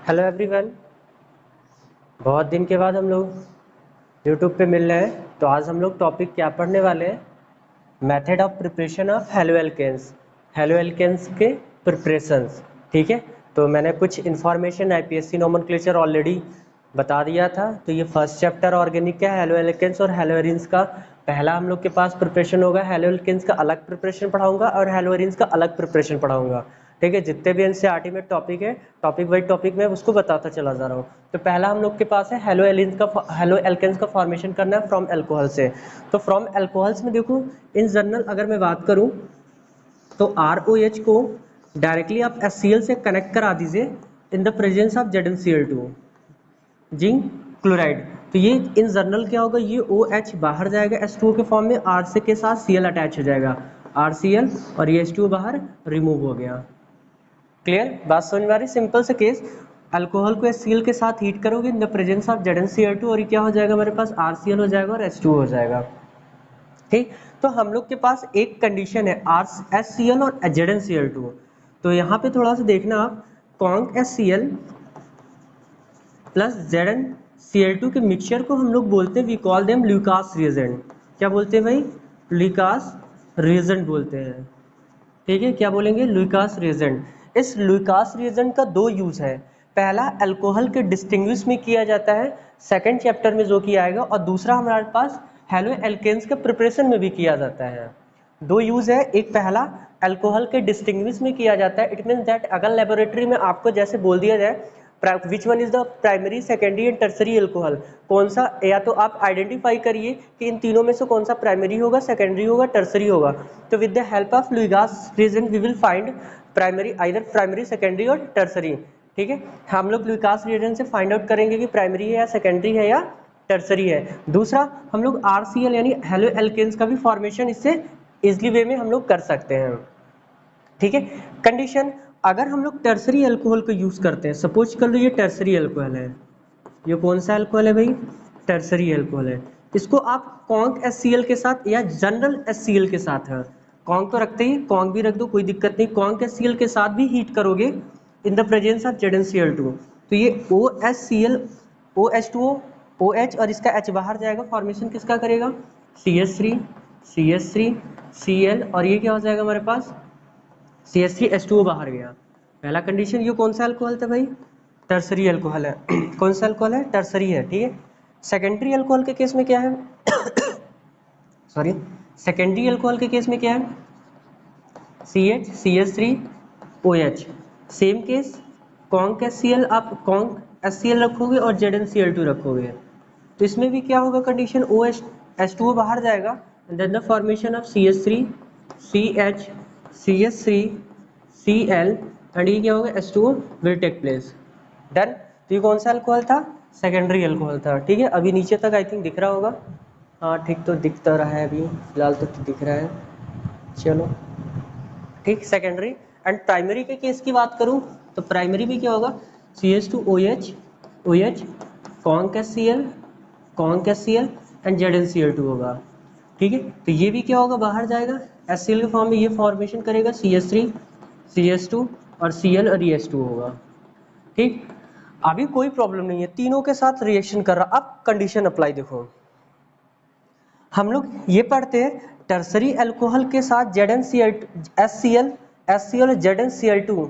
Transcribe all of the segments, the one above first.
Hello everyone. बहुत दिन के बाद हम लोग यूट्यूब पे मिल रहे हैं। तो आज हम लोग टॉपिक क्या पढ़ने वाले हैं? Method of preparation of halo alkanes के प्रिपरेशंस। ठीक है, तो मैंने कुछ इन्फॉर्मेशन आईपीएससी नोमेनक्लेचर ऑलरेडी बता दिया था। तो ये फर्स्ट चैप्टर ऑर्गेनिक का हेलो एल्केन्स और हेलो एरिन्स का पहला हम लोग के पास प्रिपरेशन होगा। हेलो एल्केन्स का अलग प्रिपरेशन पढ़ाऊंगा और हेलो एरिन्स का अलग प्रिपरेशन पढ़ाऊंगा। ठीक है, जितने भी एनसीईआरटी में टॉपिक है, टॉपिक वाइज टॉपिक में उसको बताता चला जा रहा हूँ। तो पहला हम लोग के पास है हेलो एल्केन्स का फॉर्मेशन करना है फ्रॉम एल्कोहल से। तो फ्रॉम एल्कोहल्स में देखो, इन जनरल अगर मैं बात करूँ तो ROH को डायरेक्टली आप HCl से कनेक्ट करा दीजिए in the presence of ZnCl2 zinc chloride. तो ये इन जनरल क्या होगा, ये OH बाहर जाएगा H2O के फॉर्म में, R से के साथ Cl अटैच हो जाएगा, RCl, और ये H2O बाहर रिमूव हो गया। क्लियर बात समझ में आ रही? सिंपल से केस, अल्कोहल को HCl के साथ हीट करोगे in the presence of ZnCl2 और ये क्या हो जाएगा हमारे पास, RCl हो जाएगा और H2O हो जाएगा। ठीक, तो हम लोग के पास एक कंडीशन है HCl और ZnCl2। तो यहाँ पे थोड़ा सा देखना आप, कॉन्क HCl प्लस ZnCl2 के मिक्सचर को हम लोग बोलते हैं, we call them Lucas reagent. क्या बोलते हैं भाई? ल्यूकास रिएजेंट बोलते हैं। ठीक है, क्या बोलेंगे? Lucas reagent. इस ल्यूकास रिएजेंट का दो यूज है। पहला अल्कोहल के डिस्टिंग्विश में किया जाता है, सेकंड चैप्टर में जो किया आएगा, और दूसरा हमारे पास हेलो एल्केन्स के प्रिपरेशन में भी किया जाता है। दो यूज है, एक पहला अल्कोहल के डिस्टिंग्विश में किया जाता है। इट मीन दैट अगर लेबोरेटरी में आपको जैसे बोल दिया जाए which one is the primary, secondary and tertiary alcohol, कौन सा, या तो आप आइडेंटिफाई करिए कि इन तीनों में से कौन सा प्राइमरी होगा, सेकेंडरी होगा, टर्सरी होगा। तो with the help of Lucas reagent we will find primary, either primary, secondary और टर्सरी। ठीक है, हम लोग ल्यूकास रिएजेंट से फाइंड आउट करेंगे कि प्राइमरी है या सेकेंडरी है या टर्सरी है। दूसरा, हम लोग RCl यानी हेलो एल्केन्स का भी फॉर्मेशन इससे इजली वे में हम लोग कर सकते हैं। ठीक है, कंडीशन, अगर हम लोग टर्सरी अल्कोहल को यूज करते हैं, सपोज कर लो ये टर्सरी अल्कोहल है, ये कौन सा अल्कोहल है भाई? टर्सरी अल्कोहल है। इसको आप कॉन्क HCl के साथ या जनरल HCl के साथ है, कॉन्क तो रखते ही, कॉन्क भी रख दो, कोई दिक्कत नहीं, कॉन्क HCl के साथ भी हीट करोगे in the presence of ZnCl2, तो ये OHCl OH2O OH और इसका H बाहर जाएगा, फॉर्मेशन किसका करेगा? CH3 Cl, और ये क्या हो जाएगा हमारे पास? CH3 H2O बाहर गया। पहला कंडीशन, ये कौन सा अल्कोहल था भाई? टर्सरी अल्कोहल है। कौन सा अल्कोहल है? टर्सरी है। ठीक है, सेकेंडरी अल्कोहल के केस में क्या है? सॉरी, सेकेंडरी अल्कोहल के केस में क्या है? CH3OH। Same case, conc HCl, आप कॉन्क HCl रखोगे और ZnCl2 रखोगे, तो इसमें भी क्या होगा कंडीशन? OH H2O बाहर जाएगा, then the formation of CH3 CH CH3 Cl, and ये क्या होगा? H2O will take place. Done. तो ये कौन सा अल्कोहल था? सेकेंडरी अल्कोहल था। ठीक है, अभी नीचे तक आई थिंक दिख रहा होगा। हाँ ठीक, तो दिख तो रहा है, अभी फिलहाल तो दिख रहा है। चलो ठीक, सेकेंडरी एंड प्राइमरी के केस की बात करूं तो प्राइमरी में क्या होगा? CH2OH OH, conc HCl and ZnCl2 होगा। ठीक है, तो ये भी क्या होगा? बाहर जाएगा, HCl के फॉर्म में ये फॉर्मेशन करेगा, CH3 CH2 और Cl और H2 होगा। ठीक, अभी कोई प्रॉब्लम नहीं है, तीनों के साथ रिएक्शन कर रहा। अब कंडीशन अप्लाई देखो, हम लोग ये पढ़ते हैं टर्सरी अल्कोहल के साथ HCl और ZnCl2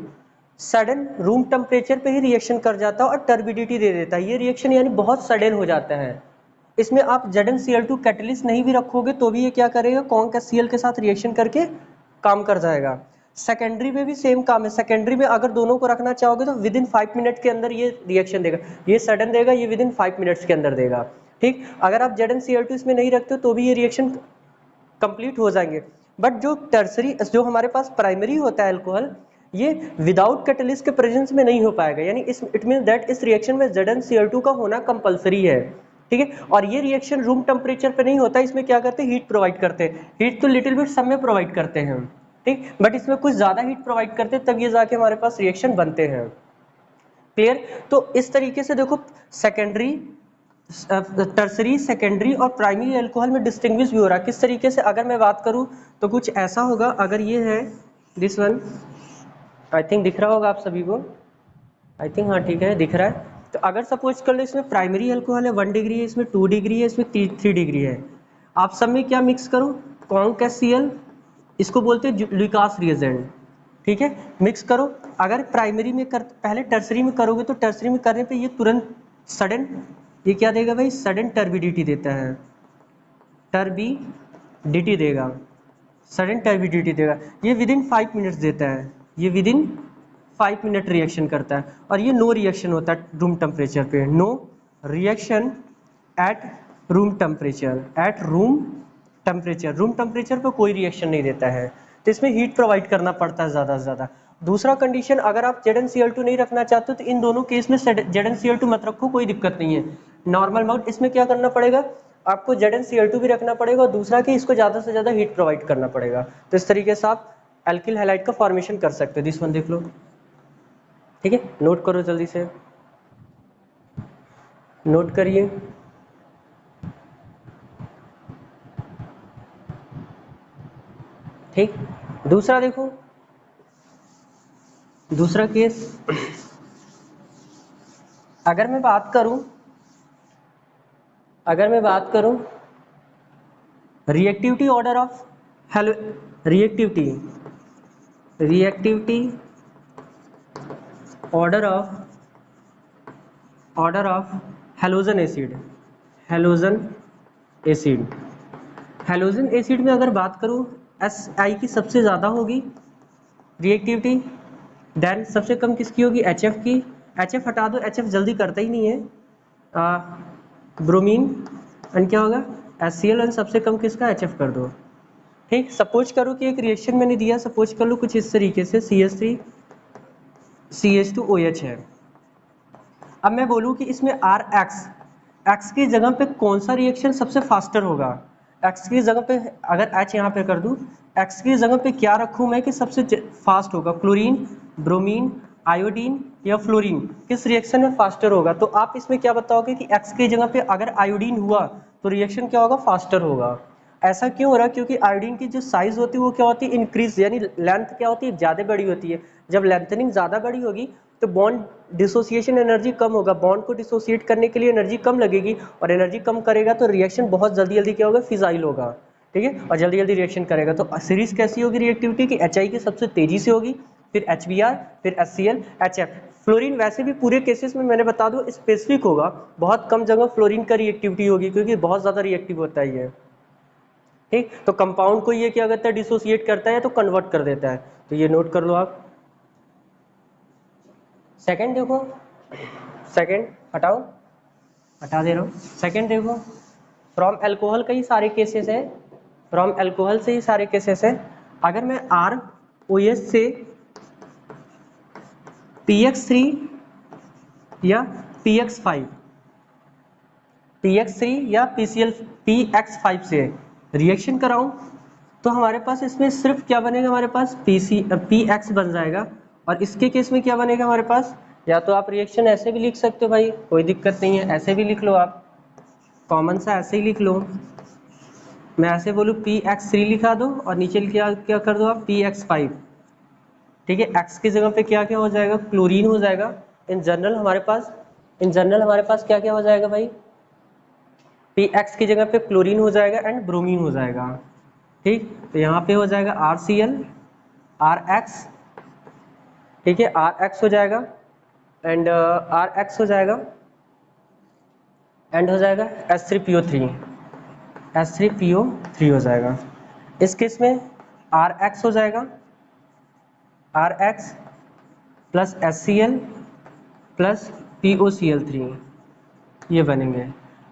सडन रूम टेम्परेचर पे ही रिएक्शन कर जाता है और टर्बिडिटी दे देता है। ये रिएक्शन यानी बहुत सडन हो जाता है। इसमें आप ZnCl2 कैटलिस्ट नहीं भी रखोगे तो भी ये क्या करेगा? कॉन्क HCl के साथ रिएक्शन करके काम कर जाएगा। सेकेंडरी में भी सेम काम है। सेकेंडरी में अगर दोनों को रखना चाहोगे तो विद इन 5 मिनट के अंदर ये रिएक्शन देगा, ये सडन देगा, ये विद इन 5 मिनट्स के अंदर देगा। ठीक, अगर आप ZnCl2 इसमें नहीं रखते तो भी ये रिएक्शन कंप्लीट हो जाएंगे। बट जो टर्सरी, जो हमारे पास प्राइमरी होता है अल्कोहल, ये विदाउट कैटलिस्ट के प्रेजेंस में नहीं हो पाएगा, यानी इस इट मीन दैट इस रिएक्शन में ZnCl2 का होना कंपलसरी है। ठीक है, और ये रिएक्शन रूम टेम्परेचर पे नहीं होता, इसमें क्या करते हैं? हीट प्रोवाइड करते हैं। हीट तो लिटिल बिट सब में प्रोवाइड करते हैं, ठीक, बट इसमें कुछ ज्यादा हीट प्रोवाइड करते हैं, तब ये जाके हमारे पास रिएक्शन बनते हैं। क्लियर? तो इस तरीके से देखो, सेकेंडरी, टर्सरी, सेकेंडरी और प्राइमरी अल्कोहल में डिस्टिंग्विश भी हो रहा है। किस तरीके से अगर मैं बात करूं तो कुछ ऐसा होगा, अगर ये है दिस वन, आई थिंक दिख रहा होगा आप सभी को, आई थिंक हाँ ठीक है, दिख रहा है। तो अगर सपोज कर लो इसमें प्राइमरी अल्कोहल है 1 डिग्री है, इसमें 2 डिग्री है, इसमें 3 डिग्री है, आप सब में क्या मिक्स करो, कॉन्क इसको बोलते हैं लुकास रिएजेंट, ठीक है, मिक्स करो। अगर प्राइमरी में कर पहले टर्सरी में करोगे तो टर्सरी में करने पे ये तुरंत सडन, ये क्या देगा भाई, सडन टर्बिडिटी देता है, टर्बिडिटी देगा, सडन टर्बिडिटी देगा। ये विदिन 5 मिनट्स देता है, ये विदिन 5 मिनट रिएक्शन करता है। और ये नो रिएक्शन होता है रूम टेम्परेचर पे, no reaction at room temperature, at room temperature पे कोई रिएक्शन नहीं देता है। तो इसमें हीट प्रोवाइड करना पड़ता है ज़्यादा से ज़्यादा। दूसरा कंडीशन, अगर आप ZnCl2 नहीं रखना चाहते तो इन दोनों केस में ZnCl2 मत रखो, कोई दिक्कत नहीं है, नॉर्मल अमाउंट। इसमें क्या करना पड़ेगा, आपको ZnCl2 भी रखना पड़ेगा और दूसरा कि इसको ज़्यादा से ज़्यादा हीट प्रोवाइड करना पड़ेगा। तो इस तरीके से आप एल्किल हैलाइड का फॉर्मेशन कर सकते हो। दिस वन देख लो, ठीक है, नोट करो जल्दी से, नोट करिए। ठीक, दूसरा देखो, दूसरा केस अगर मैं बात करूं reactivity order of hello, reactivity order of halogen acid, halogen acid में अगर बात करूं SI की सबसे ज़्यादा होगी रिएक्टिविटी, देन सबसे कम किसकी होगी, HF की। HF हटा दो, HF जल्दी करता ही नहीं है, ब्रोमीन, एंड क्या होगा HCl, एंड सबसे कम किसका, HF कर दो। ठीक, सपोज करो कि एक रिएक्शन मैंने दिया, सपोज कर लो कुछ इस तरीके से CH3 CH2OH है। अब मैं बोलूँ कि इसमें X की जगह पे कौन सा रिएक्शन सबसे फास्टर होगा, X की जगह पे अगर H यहाँ पे कर दूँ, X की जगह पे क्या रखूँ मैं कि सबसे फास्ट होगा, क्लोरीन, ब्रोमीन, आयोडीन या फ्लोरीन, किस रिएक्शन में फास्टर होगा। तो आप इसमें क्या बताओगे कि X की जगह पे अगर आयोडीन हुआ तो रिएक्शन क्या होगा, फास्टर होगा। ऐसा क्यों हो रहा है, क्योंकि आयोडीन की जो साइज होती है वो क्या होती है, इंक्रीज, यानी लेंथ क्या होती है, ज़्यादा बड़ी होती है। जब लेंथनिंग ज़्यादा बड़ी होगी तो बॉन्ड डिसोसिएशन एनर्जी कम होगा, बॉन्ड को डिसोसिएट करने के लिए एनर्जी कम लगेगी, और एनर्जी कम करेगा तो रिएक्शन बहुत जल्दी जल्दी क्या होगा, फिजाइल होगा, ठीक है, और जल्दी जल्दी रिएक्शन करेगा। तो सीरीज कैसी होगी रिएक्टिविटी की, HI की सबसे तेजी से होगी, फिर HBr, फिर HCl, HF। फ्लोरीन वैसे भी पूरे केसेस में मैंने बता दूं स्पेसिफिक होगा, बहुत कम जगह फ्लोरीन का रिएक्टिविटी होगी क्योंकि बहुत ज़्यादा रिएक्टिव होता है ये। ठीक, तो कंपाउंड को ये क्या करता है, डिसोसिएट करता है तो कन्वर्ट कर देता है। तो ये नोट कर लो आप। सेकंड देखो, सेकंड हटाओ, हटा दे रहा हूँ। सेकंड देखो, फ्रॉम अल्कोहल का ही सारे केसेस है, फ्रॉम अल्कोहल से ही सारे केसेस है। अगर मैं ROH से PX3 या PX3 या PX5 से रिएक्शन कराऊं तो हमारे पास इसमें सिर्फ क्या बनेगा, हमारे पास PX बन जाएगा। और इसके केस में क्या बनेगा हमारे पास, या तो आप रिएक्शन ऐसे भी लिख सकते हो भाई, कोई दिक्कत नहीं है, ऐसे भी लिख लो आप, कॉमन सा ऐसे ही लिख लो। मैं ऐसे बोलूँ PX3 लिखा दो और नीचे क्या क्या कर दो आप, PX5, ठीक है। X की जगह पे क्या क्या हो जाएगा, क्लोरीन हो जाएगा। इन जनरल हमारे पास क्या क्या हो जाएगा भाई, PX की जगह पे क्लोरीन हो जाएगा एंड ब्रोमीन हो जाएगा। ठीक, तो यहाँ पे हो जाएगा RCl, RX, ठीक है, RX हो जाएगा एंड RX हो जाएगा एंड हो जाएगा H3PO3 हो जाएगा। इस केस में RX हो जाएगा, RX plus HCl plus POCl3, ये बनेंगे।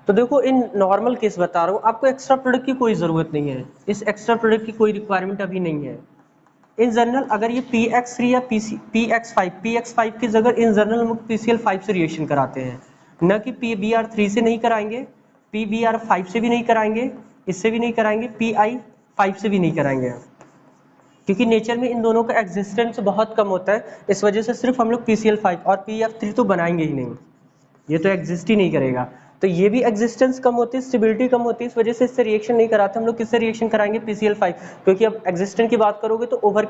तो देखो इन नॉर्मल केस बता रहा हूँ, आपको एक्स्ट्रा प्रोडक्ट की कोई ज़रूरत नहीं है, इस एक्स्ट्रा प्रोडक्ट की कोई रिक्वायरमेंट अभी नहीं है। इन जनरल अगर ये PX3 या PX5 की जगह इन जनरल हम PCl5 से रिएक्शन कराते हैं, न कि PBr3 से नहीं कराएंगे, PBr5 से भी नहीं कराएंगे, इससे भी नहीं कराएंगे, PI5 से भी नहीं कराएंगे, क्योंकि नेचर में इन दोनों का एग्जिस्टेंस बहुत कम होता है। इस वजह से सिर्फ हम लोग PCl5 और PF3 तो बनाएंगे ही नहीं, ये तो एग्जिस्ट ही नहीं करेगा। तो ये भी एग्जिस्टेंस कम होती है, स्टेबिलिटी कम होती है, इस वजह से इससे रिएक्शन नहीं कराते हम लोग। किससे रिएक्शन कराएंगे, PCl5, क्योंकि अब एग्जिस्टेंस की बात करोगे तो ओवर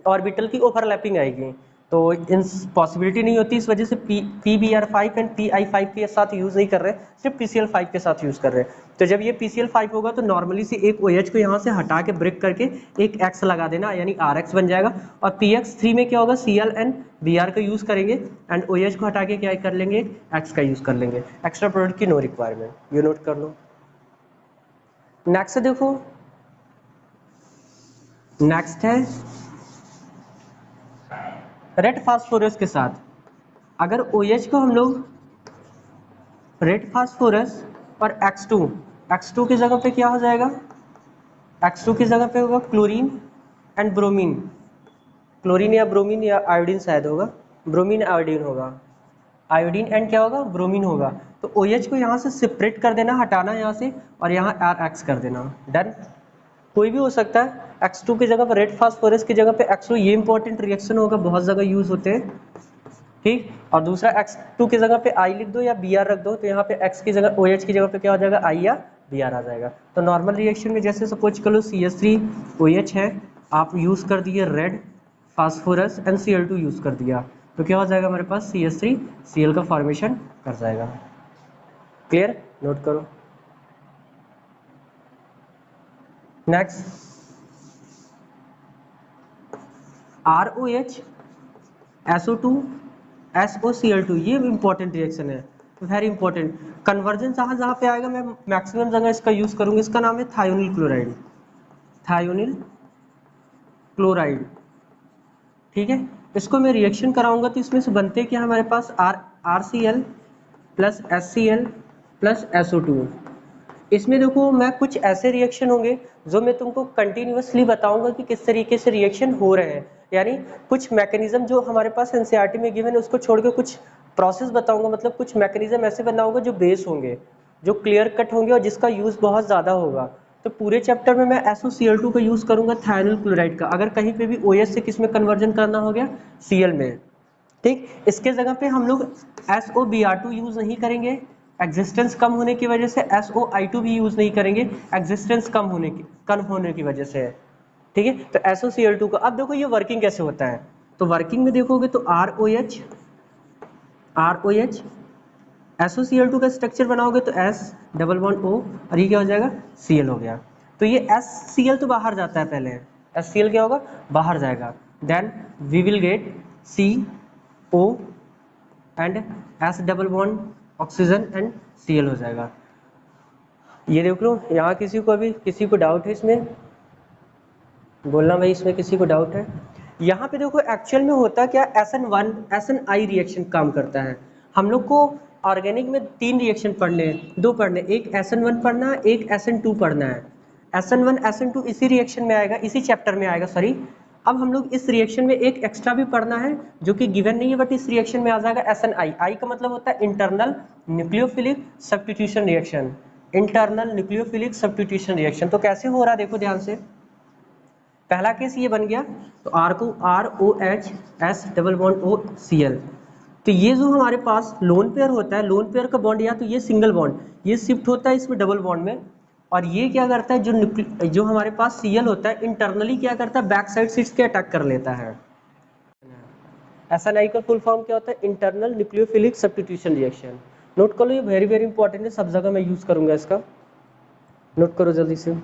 ऑर्बिटल की ओवरलैपिंग आएगी, तो इन पॉसिबिलिटी नहीं होती, इस वजह से PBr5 एंड PI5 के साथ यूज़ नहीं कर रहे, सिर्फ PCl5 के साथ यूज़ कर रहे हैं। तो जब ये PCl5 होगा तो नॉर्मली से एक OH को यहाँ से हटा के ब्रेक करके एक X लगा देना, यानी RX बन जाएगा। और PX3 में क्या होगा, Cl एंड Br का यूज़ करेंगे एंड OH को हटा के क्या कर लेंगे, X का यूज़ कर लेंगे। एक्स्ट्रा प्रोडक्ट की नो रिक्वायरमेंट, ये नोट कर लो। नेक्स्ट देखो, नेक्स्ट है रेड फास्फोरस के साथ अगर OH को हम लोग रेड फास्फोरस और X2 की जगह पे क्या हो जाएगा, X2 की जगह पे होगा क्लोरीन एंड ब्रोमीन, क्लोरीन या ब्रोमीन या आयोडीन शायद होगा, ब्रोमीन आयोडीन होगा, आयोडीन एंड क्या होगा, ब्रोमीन होगा। तो OH को यहाँ से सेपरेट कर देना, हटाना यहाँ से, और यहाँ RX कर देना, डन। कोई भी हो सकता है, X2 की जगह पर रेड फास्फोरस की जगह पे X2, ये इंपॉर्टेंट रिएक्शन होगा, बहुत जगह यूज होते हैं, ठीक। और दूसरा X2 की जगह पे I लिख दो या Br रख दो, तो यहाँ पे X की जगह OH की जगह पे क्या हो जाएगा, I या Br आ जाएगा। तो नॉर्मल रिएक्शन में जैसे सपोज कर लो CH3OH है, आप यूज कर दिए red phosphorus and Cl2 use कर दिया, तो क्या हो जाएगा हमारे पास CH3Cl का फॉर्मेशन कर जाएगा। क्लियर, नोट करो। नेक्स्ट ROH SO2 SOCl2, ये इंपॉर्टेंट रिएक्शन है, वेरी इंपॉर्टेंट। कन्वर्जन जहाँ पे आएगा मैं मैक्सिमम जगह इसका यूज करूंगा, इसका नाम है थायोनिल क्लोराइड, थायोनिल क्लोराइड, ठीक है। इसको मैं रिएक्शन कराऊंगा तो इसमें से बनते क्या हमारे पास RCl plus HCl plus SO2। इसमें देखो मैं कुछ ऐसे रिएक्शन होंगे जो मैं तुमको कंटिन्यूअसली बताऊंगा कि किस तरीके से रिएक्शन हो रहे हैं, यानी कुछ मैकेनिज्म जो हमारे पास एनसीईआरटी में गिवन है उसको छोड़ के कुछ प्रोसेस बताऊंगा, मतलब कुछ मैकेनिज्म ऐसे बनाऊंगा जो बेस होंगे, जो क्लियर कट होंगे और जिसका यूज बहुत ज़्यादा होगा। तो पूरे चैप्टर में मैं SOCl2 का यूज करूंगा, थायोनिल क्लोराइड का। अगर कहीं पे भी OH से किस में कन्वर्जन करना हो गया, Cl में, ठीक। इसके जगह पे हम लोग SOBr2 यूज नहीं करेंगे, एग्जिस्टेंस कम होने की वजह से। SOI2 भी यूज नहीं करेंगे, एग्जिस्टेंस कम होने की वजह से, ठीक है। तो SOCl2 का अब देखो ये वर्किंग कैसे होता है, तो वर्किंग में देखोगे तो ROH SOCl2 का स्ट्रक्चर बनाओगे तो S डबल बॉन्ड O, और ये क्या हो जाएगा, Cl हो गया। तो ये HCl तो बाहर जाता है, पहले HCl क्या होगा, बाहर जाएगा, then we will get CO and S double bond oxygen and Cl हो जाएगा। ये देख लो, यहाँ किसी को डाउट है इसमें, बोलना भाई इसमें किसी को डाउट है। यहाँ पे देखो एक्चुअल में होता क्या, SN1 SNI रिएक्शन काम करता है। हम लोग को ऑर्गेनिक में 3 रिएक्शन पढ़ने हैं, 2 पढ़ने, एक SN1 पढ़ना है, एक SN2 पढ़ना है। SN1 SN2 इसी रिएक्शन में आएगा, इसी चैप्टर में आएगा, सॉरी। अब हम लोग इस रिएक्शन में एक एक्स्ट्रा भी पढ़ना है जो कि गिवन नहीं है, बट इस रिएक्शन में आ जाएगा SNI। आई का मतलब होता है internal nucleophilic substitution reaction, internal nucleophilic substitution reaction. तो कैसे हो रहा है देखो ध्यान से, पहला केस ये बन गया, तो ROH S double bond O Cl। तो ये जो हमारे पास लोन पेयर होता है, लोन पेयर का बॉन्ड या तो ये सिंगल बॉन्ड, ये शिफ्ट होता है इसमें डबल बॉन्ड में, और ये क्या करता है, जो हमारे पास Cl होता है इंटरनली क्या करता है, बैक साइड से इसके अटैक कर लेता है। SNI का फुल फॉर्म क्या होता है, internal nucleophilic substitution reaction. Note कर लो, ये वेरी वेरी इंपॉर्टेंट है, सब जगह मैं यूज करूंगा इसका, नोट करो जल्दी से।